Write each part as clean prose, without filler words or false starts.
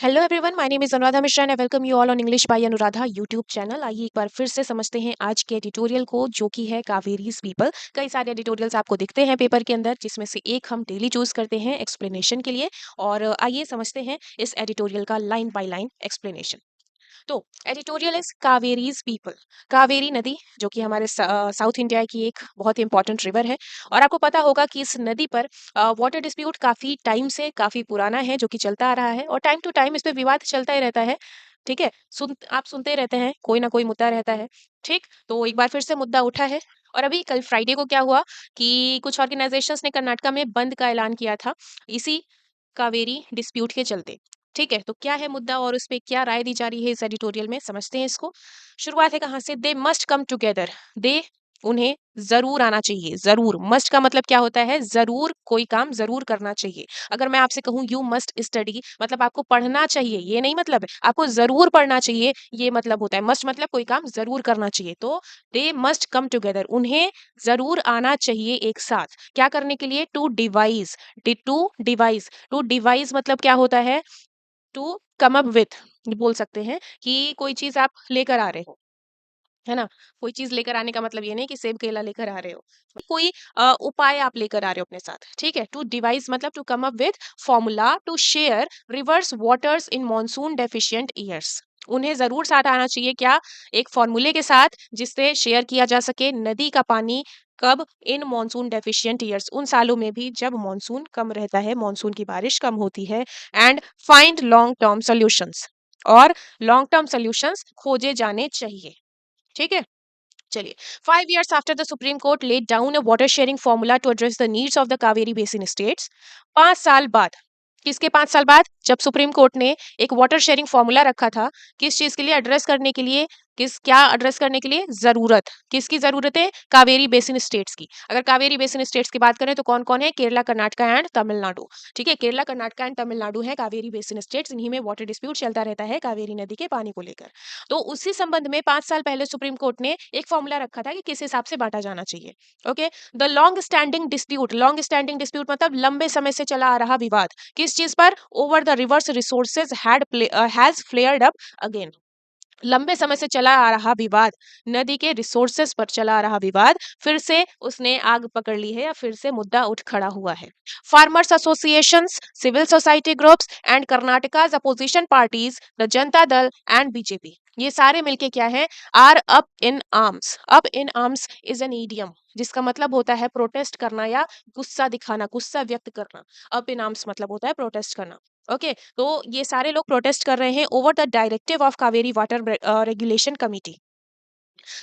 Hello everyone, my name is Anuradha Mishra and I welcome you all on English by Anuradha YouTube channel. आइए एक बार फिर से समझते हैं आज के एडिटोरियल को, जो कि है कावेरीज पीपल। कई सारे एडिटोरियल्स आपको दिखते हैं पेपर के अंदर, जिसमें से एक हम डेली चूज करते हैं एक्सप्लेनेशन के लिए। और आइए समझते हैं इस एडिटोरियल का लाइन बाय लाइन एक्सप्लेनेशन। तो एडिटोरियल इज कावेरीज पीपल। कावेरी नदी, जो कि हमारे साउथ इंडिया की एक बहुत ही इंपॉर्टेंट रिवर है। और आपको पता होगा कि इस नदी पर वाटर डिस्प्यूट काफी टाइम से काफी पुराना है, जो कि चलता आ रहा है, और टाइम टू टाइम इस पे विवाद चलता ही रहता है। ठीक है, आप सुनते रहते हैं, कोई ना कोई मुद्दा रहता है। ठीक, तो एक बार फिर से मुद्दा उठा है। और अभी कल फ्राइडे को क्या हुआ कि कुछ ऑर्गेनाइजेशंस ने कर्नाटका में बंद का ऐलान किया था, इसी कावेरी डिस्प्यूट के चलते। ठीक है, तो क्या है मुद्दा और उस पे क्या राय दी जा रही है इस एडिटोरियल में, समझते हैं इसको। शुरुआत है कहाँ से? They must come together. दे, उन्हें जरूर आना चाहिए। जरूर, मस्ट का मतलब क्या होता है? जरूर कोई काम जरूर करना चाहिए। अगर मैं आपसे कहूं यू मस्ट स्टडी, मतलब आपको पढ़ना चाहिए, ये नहीं मतलब है आपको जरूर पढ़ना चाहिए, ये मतलब होता है। मस्ट मतलब कोई काम जरूर करना चाहिए। तो दे मस्ट कम टुगेदर, उन्हें जरूर आना चाहिए एक साथ। क्या करने के लिए? To device. टू डिवाइस मतलब क्या होता है? टू कम अप विथ, बोल सकते हैं कि कोई चीज आप लेकर आ रहे हो, है ना। कोई चीज लेकर आने का मतलब ये नहीं कि सेब केला लेकर आ रहे हो, कोई उपाय आप लेकर आ रहे हो अपने साथ। ठीक है, टू डिवाइस मतलब to come up with formula to share river waters in monsoon deficient years. उन्हें जरूर साथ आना चाहिए, क्या? एक फॉर्मूले के साथ जिससे शेयर किया जा सके नदी का पानी। कब? इन मॉनसून डेफिशिएंट ईयर्स, उन सालों में भी जब मॉनसून कम रहता है, मॉनसून की बारिश कम होती है। And find long term solutions, और लॉन्ग टर्म सॉल्यूशंस खोजे जाने चाहिए। ठीक है, चलिए। 5 years after the Supreme Court laid down a water sharing formula to address the needs of the Kaveri Basin states, 5 साल बाद, किसके 5 साल बाद? जब सुप्रीम कोर्ट ने एक वाटर शेयरिंग फॉर्मूला रखा था, किस चीज के लिए? एड्रेस करने के लिए। क्या एड्रेस करने के लिए? जरूरत। किसकी जरूरत है? कावेरी बेसिन स्टेट्स की। अगर कावेरी बेसिन स्टेट्स की बात करें तो कौन कौन है? केरला, कर्नाटका एंड तमिलनाडु। ठीक है, केरला, कर्नाटका एंड तमिलनाडु है कावेरी बेसिन स्टेट्स। इन्हीं में वाटर डिस्प्यूट चलता रहता है कावेरी नदी के पानी को लेकर। तो उसी संबंध में 5 साल पहले सुप्रीम कोर्ट ने एक फॉर्मूला रखा था कि किस हिसाब से बांटा जाना चाहिए। Okay, the long standing dispute मतलब लंबे समय से चला आ रहा विवाद। किस चीज पर? Over the reverse resources has flared up again. लंबे समय से चला आ रहा विवाद, नदी के रिसोर्सेस पर चला आ रहा विवाद फिर से उसने आग पकड़ ली है, या फिर से मुद्दा उठ खड़ा हुआ है। Farmers associations, civil society groups and Karnataka's opposition parties, the Janata Dal and BJP, ये सारे मिलके क्या है? Are up in arms. Up in arms is an idiom, जिसका मतलब होता है प्रोटेस्ट करना या गुस्सा दिखाना, गुस्सा व्यक्त करना। अप इन आर्म्स मतलब होता है प्रोटेस्ट करना। ओके, तो ये सारे लोग प्रोटेस्ट कर रहे हैं over the directive of Kaveri water regulation committee.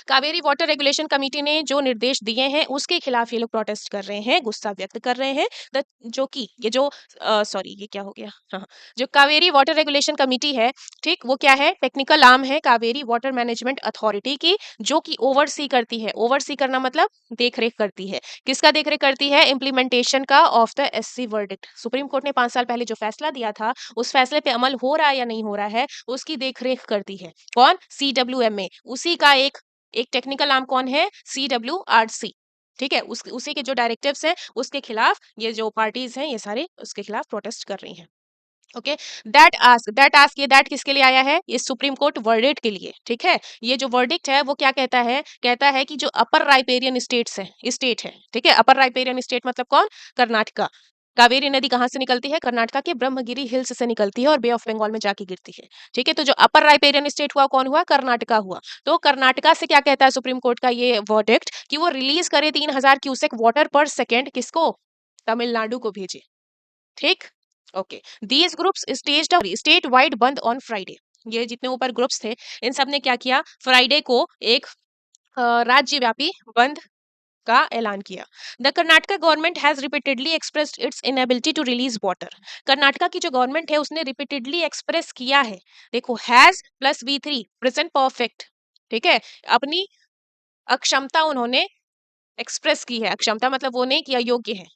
Kaveri water regulation committee ने जो निर्देश दिए हैं उसके खिलाफ ये लोग प्रोटेस्ट कर रहे हैं, गुस्सा व्यक्त कर रहे हैं। जो कि ये जो सॉरी, ये क्या हो गया? हाँ, जो कावेरी वाटर रेगुलेशन कमेटी है, ठीक, वो क्या है? टेक्निकल आर्म है कावेरी वाटर मैनेजमेंट अथॉरिटी की, जो कि ओवरसी करती है। ओवरसी करना मतलब देखरेख करती है। किसका देखरेख करती है? इम्प्लीमेंटेशन का of the SC verdict. Supreme court ने 5 साल पहले जो फैसला दिया था, उस फैसले पे अमल हो रहा है या नहीं हो रहा है, उसकी देखरेख करती है कौन? CWMA। उसी का एक टेक्निकल आर्म कौन है? CWRC। ठीक है, उसी के जो डायरेक्टिव्स हैं उसके खिलाफ ये जो पार्टीज हैं, ये सारे उसके खिलाफ प्रोटेस्ट कर रही हैं। ओके, दैट दैट किसके लिए आया है? ये सुप्रीम कोर्ट वर्डिक्ट के लिए। ठीक है, ये जो वर्डिक्ट है वो क्या कहता है? कहता है कि जो अपर राइपेरियन स्टेट है, ठीक है, अपर राइपेरियन स्टेट मतलब कौन? कर्नाटका। कावेरी नदी कहाँ से निकलती है? कर्नाटका के ब्रह्मगिरी हिल्स से निकलती है और बे ऑफ बंगाल में जाके गिरती है। ठीक है, तो जो अपर राइपेरियन स्टेट हुआ कौन हुआ? कर्नाटका हुआ। तो कर्नाटका से क्या कहता है सुप्रीम कोर्ट का ये वर्डिक्ट कि वो रिलीज करे 3,000 क्यूसेक वाटर पर सेकेंड। किसको? तमिलनाडु को भेजे। ठीक, okay. These groups staged a state wide बंद ऑन फ्राइडे। ये जितने ऊपर ग्रुप्स थे, इन सब ने क्या किया? फ्राइडे को एक राज्यव्यापी बंद का ऐलान किया। The Karnataka government has repeatedly expressed its inability to release water. Karnataka की जो गवर्नमेंट है उसने रिपीटेडली एक्सप्रेस किया है। देखो, has plus V3 present perfect. ठीक है, अपनी अक्षमता उन्होंने एक्सप्रेस की है। अक्षमता मतलब वो नहीं कि अयोग्य है,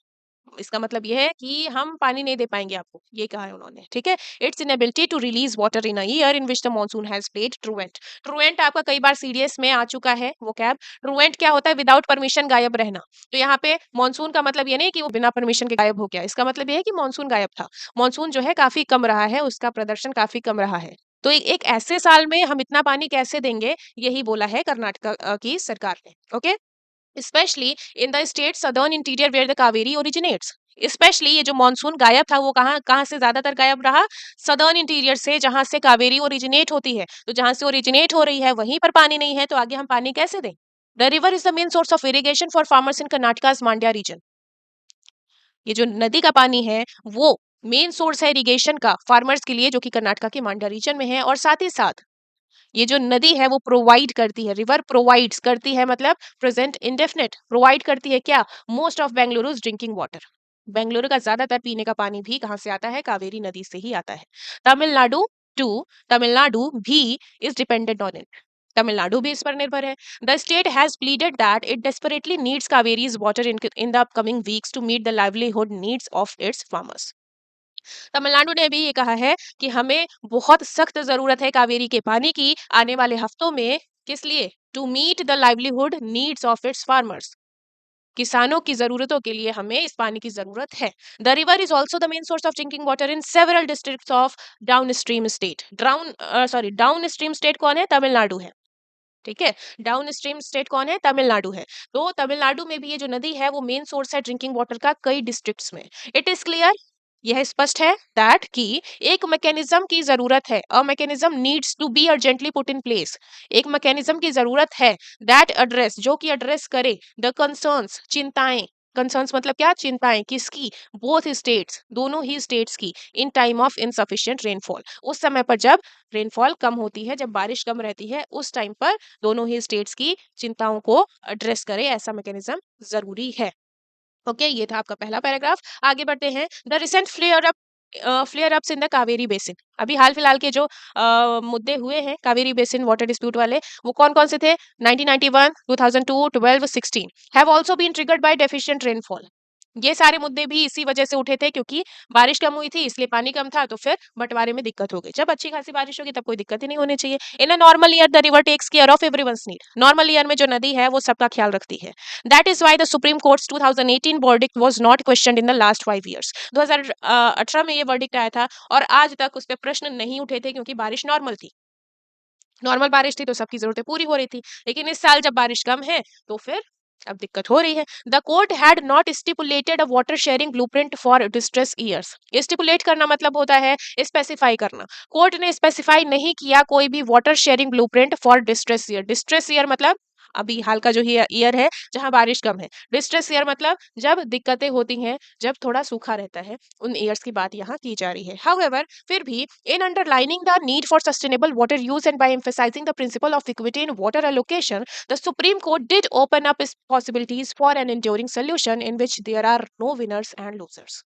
इसका मतलब ये है कि हम पानी नहीं दे पाएंगे आपको, ये कहा है उन्होंने। ठीक है, its inability to release water in a year in which the monsoon has played truant. Truant आपका कई बार सीडीएस में आ चुका है वो कैब। ट्रूएंट क्या होता है? विदाउट परमिशन गायब रहना। तो यहाँ पे मानसून का मतलब ये नहीं कि वो बिना परमिशन के गायब हो गया, इसका मतलब ये है कि मानसून गायब था। मानसून जो है काफी कम रहा है, उसका प्रदर्शन काफी कम रहा है। तो एक ऐसे साल में हम इतना पानी कैसे देंगे, यही बोला है कर्नाटक की सरकार ने। Okay, especially in the state southern interior where the Kaveri originates। Specially ये जो मानसून गायब था वो कहाँ कहाँ से ज्यादातर गायब रहा? सदर्न इंटीरियर से, जहां से कावेरी ओरिजिनेट होती है। तो जहां से ओरिजिनेट हो रही है वहीं पर पानी नहीं है, तो आगे हम पानी कैसे दें? The river is the main source of irrigation for farmers in Karnataka's Mandya region. ये जो नदी का पानी है वो मेन सोर्स है इरिगेशन का फार्मर्स के लिए, जो कि कर्नाटका के मांड्या रीजन में है। और साथ ही साथ ये जो नदी है वो प्रोवाइड करती है, रिवर प्रोवाइड्स करती है, मतलब प्रेजेंट इंडेफिनिट, प्रोवाइड करती है क्या? Most of Bengaluru's drinking water. Bengaluru का ज्यादातर पीने का पानी भी कहाँ से आता है? कावेरी नदी से ही आता है। तमिलनाडु टू तमिलनाडु भी is dependent on it. Tamil Nadu भी इस पर निर्भर है। The state has pleaded that it desperately needs Kaveri's water in the upcoming weeks to meet the livelihood needs of its farmers. Tamil Nadu ने भी ये कहा है कि हमें बहुत सख्त जरूरत है कावेरी के पानी की आने वाले हफ्तों में। किस लिए? To meet the livelihood needs of its farmers. किसानों की जरूरतों के लिए हमें इस पानी की जरूरत है। The river is also the main source of drinking water in several districts of down stream state. Down stream state कौन है? तमिलनाडु है। ठीक है, डाउन स्ट्रीम स्टेट कौन है? तमिलनाडु है। तो तमिलनाडु में भी ये जो नदी है वो मेन सोर्स है ड्रिंकिंग वाटर का कई डिस्ट्रिक्ट्स में। इट इज क्लियर, यह स्पष्ट है दैट कि एक मैकेनिज्म की जरूरत है, a mechanism needs to be urgently put in place. एक मैकेनिज्म की जरूरत है दैट एड्रेस, जो कि एड्रेस करे द कंसर्न्स, चिंताएं। कंसर्न्स मतलब क्या? चिंताएं किसकी? बोथ स्टेट्स, दोनों ही स्टेट्स की। In time of insufficient rainfall, उस समय पर जब रेनफॉल कम होती है, जब बारिश कम रहती है, उस टाइम पर दोनों ही स्टेट्स की चिंताओं को एड्रेस करे, ऐसा मैकेनिज्म जरूरी है। ओके, ये था आपका पहला पैराग्राफ। आगे बढ़ते हैं। The recent flare ups in the Kaveri basin. अभी हाल फिलहाल के जो मुद्दे हुए हैं कावेरी बेसिन वाटर डिस्प्यूट वाले, वो कौन कौन से थे? 1991, 2002, 12, 16 have also been triggered by deficient rainfall. ये सारे मुद्दे भी इसी वजह से उठे थे क्योंकि बारिश कम हुई थी, इसलिए पानी कम था, तो फिर बंटवारे में दिक्कत हो गई। जब अच्छी खासी बारिश होगी तब कोई दिक्कत ही नहीं होनी चाहिए। In a normal year the river takes care of everyone's need. Normal year में जो नदी है वो सबका ख्याल रखती है। That is why the Supreme Court's 2018 verdict was not questioned in the last 5 years. 2018 में ये वर्डिक्ट आया था और आज तक उस पर प्रश्न नहीं उठे थे क्योंकि बारिश नॉर्मल थी। नॉर्मल बारिश थी तो सबकी जरूरतें पूरी हो रही थी, लेकिन इस साल जब बारिश कम है तो फिर अब दिक्कत हो रही है। The court had not stipulated a water sharing blueprint for distress years. Stipulate करना मतलब होता है स्पेसिफाई करना। कोर्ट ने स्पेसिफाई नहीं किया कोई भी water sharing blueprint for distress year. Distress year मतलब अभी हाल का जो ईयर है जहां बारिश कम है। डिस्ट्रेस ईयर मतलब जब दिक्कतें होती हैं, जब थोड़ा सूखा रहता है, उन ईयर्स की बात यहाँ की जा रही है। हाउएवर, फिर भी in underlining the need for sustainable water use and by emphasising the principle of equity in water allocation, the Supreme Court did open up its possibilities for an enduring solution in which there are no winners and losers।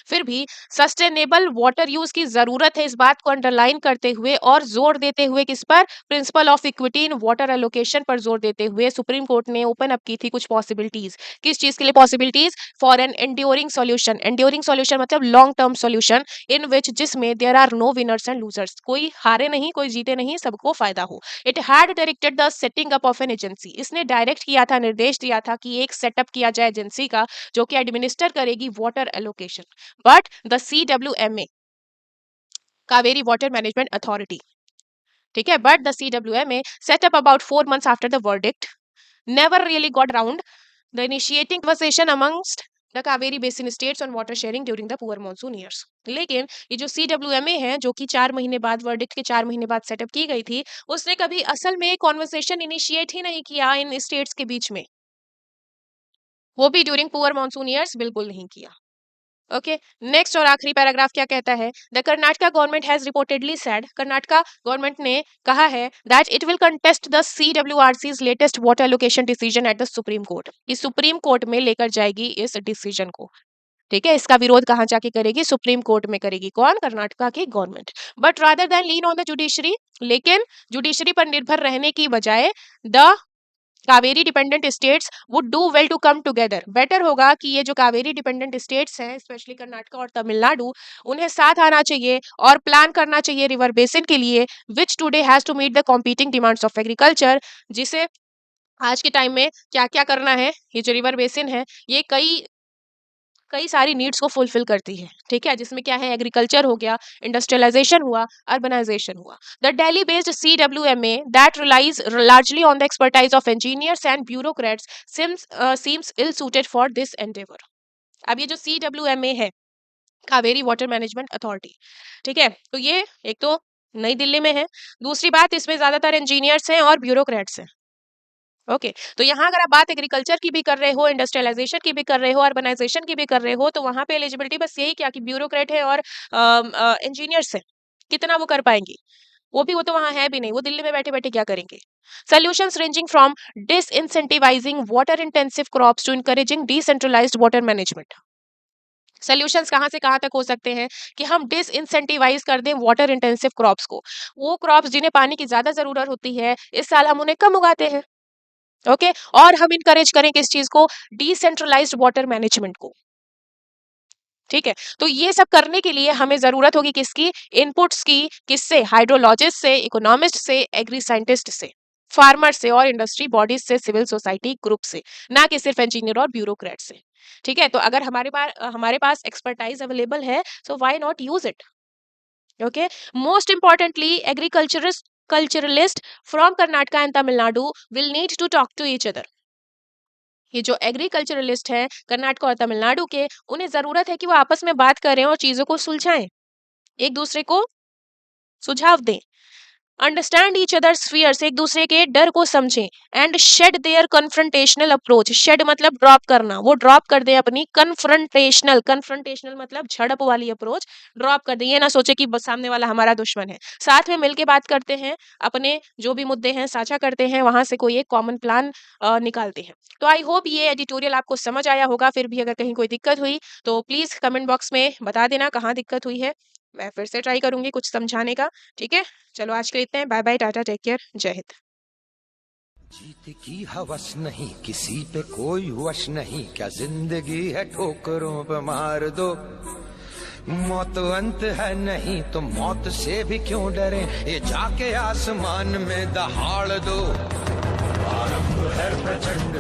फिर भी sustainable water use की जरूरत है, इस बात को underline करते हुए और जोर देते हुए किस पर? Principle of equity in water allocation पर जोर देते हुए सुप्रीम कोर्ट ने ओपन अप की थी कुछ पॉसिबिलिटीज। किस चीज के लिए possibilities? For an enduring solution. Enduring solution मतलब long term solution in which, जिसमें there are no winners and losers, कोई हारे नहीं कोई जीते नहीं, सबको फायदा हो। It had directed the setting up of an agency. इसने डायरेक्ट किया था, निर्देश दिया था कि एक सेटअप किया जाए एजेंसी का जो कि एडमिनिस्टर करेगी water allocation. But the CWMA, Kaveri Water Management Authority, ठीक है, but the CWMA set up about 4 months after the verdict never really got around the initiating conversation amongst the Kaveri Basin states on water sharing during the poor monsoon years। लेकिन ये जो CWMA है जो कि 4 महीने बाद, verdict के 4 महीने बाद सेटअप की गई थी, उसने कभी असल में कॉन्वर्सेशन इनिशिएट ही नहीं किया इन स्टेट्स के बीच में, वो भी ड्यूरिंग पुअर मानसून ईयर्स बिल्कुल नहीं किया। ओके, नेक्स्ट और आखिरी पैराग्राफ क्या कहता है? The Karnataka government has reportedly said, Karnataka government ने कहा है that it will contest the CWRC's latest water allocation decision at the supreme court. कि सुप्रीम कोर्ट में लेकर जाएगी इस डिसीजन को। ठीक है, इसका विरोध कहाँ जाके करेगी? सुप्रीम कोर्ट में करेगी। कौन? कर्नाटका की government. But rather than lean on the judiciary, लेकिन जुडिशरी पर निर्भर रहने की बजाय the Kaveri dependent states would do well to come together. Better होगा कि ये जो कावेरी डिपेंडेंट स्टेट्स हैं, स्पेशली कर्नाटक और तमिलनाडु, उन्हें साथ आना चाहिए और प्लान करना चाहिए रिवर बेसिन के लिए, which today has to meet the competing demands of agriculture. जिसे आज के टाइम में क्या क्या करना है, ये जो रिवर बेसिन है ये कई कई सारी नीड्स को फुलफिल करती है, ठीक है, जिसमें क्या है, एग्रीकल्चर हो गया, इंडस्ट्रियलाइजेशन हुआ, अर्बनाइजेशन हुआ। The Delhi based CWMA that relies largely on the expertise of engineers and bureaucrats seems ill suited for this endeavour. अब ये जो CWMA है, कावेरी वाटर मैनेजमेंट अथॉरिटी, ठीक है, तो ये एक तो नई दिल्ली में है, दूसरी बात इसमें ज्यादातर इंजीनियर्स हैं और ब्यूरोक्रेट्स हैं। ओके तो यहाँ अगर आप बात एग्रीकल्चर की भी कर रहे हो, इंडस्ट्रियलाइजेशन की भी कर रहे हो, अर्बनाइजेशन की भी कर रहे हो, तो वहां पे एलिजिबिलिटी बस यही क्या कि ब्यूरोक्रेट है और इंजीनियर्स है। कितना वो कर पाएंगे, वो तो वहां है भी नहीं, वो दिल्ली में बैठे बैठे क्या करेंगे। Solutions ranging from disincentivising water intensive crops to encouraging decentralised water management. Solutions कहाँ से कहाँ तक हो सकते हैं कि हम डिसइंसेंटिवाइज कर दें वाटर इंटेंसिव क्रॉप्स को। वो क्रॉप्स जिन्हें पानी की ज्यादा जरूरत होती है, इस साल हम उन्हें कम उगाते हैं। ओके और हम इनकरेज करें किस चीज को, डिसेंट्रलाइज्ड वाटर मैनेजमेंट को, ठीक है। तो ये सब करने के लिए हमें जरूरत होगी किसकी, इनपुट्स की, किससे, हाइड्रोलॉजिस्ट से, इकोनॉमिस्ट से, एग्री साइंटिस्ट से, फार्मर से और इंडस्ट्री बॉडीज से, सिविल सोसाइटी ग्रुप से, ना कि सिर्फ इंजीनियर और ब्यूरोक्रेट से, ठीक है। तो अगर हमारे पास एक्सपर्टाइज अवेलेबल है, so why not use it. Okay most importantly culturalist from Karnataka and Tamil Nadu will need to talk to each other। ये जो एग्रीकल्चरलिस्ट हैं कर्नाटक और तमिलनाडु के, उन्हें जरूरत है कि वो आपस में बात करें और चीजों को सुलझाएं, एक दूसरे को सुझाव दें, अंडरस्टैंड ईच अदर्स फियर्स, एक दूसरे के डर को समझें, and shed their confrontational approach. Shed मतलब ड्रॉप करना, वो ड्रॉप कर दें अपनी कन्फ्रंटेशनल मतलब झड़प वाली अप्रोच ड्रॉप कर दें। ये ना सोचे कि बस सामने वाला हमारा दुश्मन है, साथ में मिलके बात करते हैं, अपने जो भी मुद्दे हैं साझा करते हैं, वहां से कोई एक कॉमन प्लान निकालते हैं। तो आई होप ये एडिटोरियल आपको समझ आया होगा। फिर भी अगर कहीं कोई दिक्कत हुई तो प्लीज कमेंट बॉक्स में बता देना कहाँ दिक्कत हुई है, मैं फिर से ट्राई करूंगी कुछ समझाने का, ठीक है। चलो आज के लिए इतने हैं, bye bye, tata, take care, Jai Hind. जीत की हवस नहीं, किसी पे कोई वश नहीं, क्या जिंदगी है ठोकरों पे मार दो। मौत अंत है नहीं तो मौत से भी क्यों डरे, ये जाके आसमान में दहाड़ दो। आरंभ है प्रचंड